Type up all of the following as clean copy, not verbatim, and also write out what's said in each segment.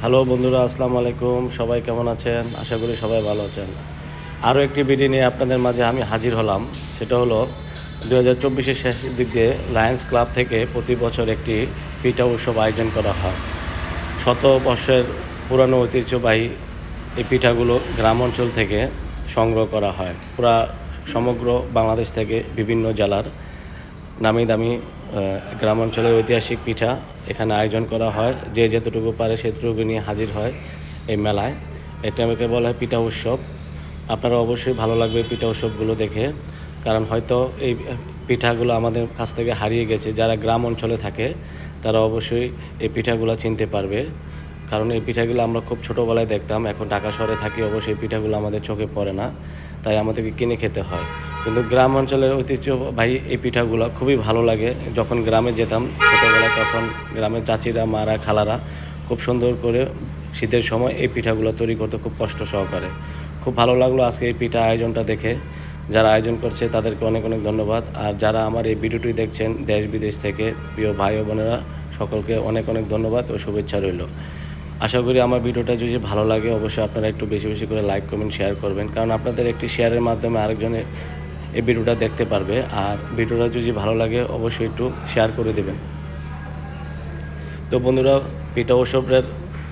Hello বন্ধুরা, আসসালামু আলাইকুম। সবাই কেমন আছেন? আশা করি সবাই ভালো আছেন। আরও একটি ভিডিও নিয়ে আপনাদের মাঝে আমি হাজির হলাম। সেটা হলো 2024-এর শেষের দিক দিয়ে লায়ন্স ক্লাব থেকে প্রতি বছর একটি পিঠা উৎসব আয়োজন করা হয়। শত বর্ষের পুরানো ঐতিহ্যবাহী এই পিঠাগুলো গ্রাম অঞ্চল থেকে সংগ্রহ করা হয়। সমগ্র বাংলাদেশ থেকে বিভিন্ন জেলার নামি দামি গ্রাম অঞ্চলের ঐতিহাসিক পিঠা এখানে আয়োজন করা হয়। যে যতটুকু পারে সেতটুকু নিয়ে হাজির হয় এই মেলায়। এটা আমাকে বলা হয় পিঠা উৎসব। আপনারা অবশ্যই ভালো লাগবে পিঠা উৎসবগুলো দেখে, কারণ হয়তো এই পিঠাগুলো আমাদের কাছ থেকে হারিয়ে গেছে। যারা গ্রাম অঞ্চলে থাকে তারা অবশ্যই এই পিঠাগুলো চিনতে পারবে, কারণ এই পিঠাগুলো আমরা খুব ছোটোবেলায় দেখতাম। এখন ঢাকা শহরে থাকি, অবশ্যই পিঠাগুলো আমাদের চোখে পড়ে না, তাই আমাদেরকে কিনে খেতে হয়। কিন্তু গ্রাম অঞ্চলের ঐতিহ্যবাহী এই পিঠাগুলো খুবই ভালো লাগে। যখন গ্রামে যেতাম ছোটোবেলায়, তখন গ্রামের চাচিরা, মারা, খালারা খুব সুন্দর করে শীতের সময় এই পিঠাগুলো তৈরি করতে খুব কষ্ট সহকারে। খুব ভালো লাগলো আজকে এই পিঠা আয়োজনটা দেখে। যারা আয়োজন করছে তাদেরকে অনেক অনেক ধন্যবাদ। আর যারা আমার এই ভিডিওটি দেখছেন দেশ বিদেশ থেকে, প্রিয় ভাই ও বোনেরা, সকলকে অনেক অনেক ধন্যবাদ ও শুভেচ্ছা রইল। আশা করি আমার ভিডিওটা যদি ভালো লাগে অবশ্যই আপনারা একটু বেশি বেশি করে লাইক, কমেন্ট, শেয়ার করবেন, কারণ আপনাদের একটি শেয়ারের মাধ্যমে আরেকজনের এই ভিডিওটা দেখতে পারবে। আর ভিডিওটা যদি ভালো লাগে অবশ্যই একটু শেয়ার করে দেবেন। তো বন্ধুরা, পিঠা উৎসবের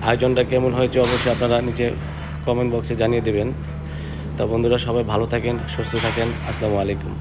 আয়োজনটা কেমন হয়েছে অবশ্যই আপনারা নিচে কমেন্ট বক্সে জানিয়ে দেবেন। তো বন্ধুরা, সবাই ভালো থাকেন, সুস্থ থাকেন। আসসালামু আলাইকুম।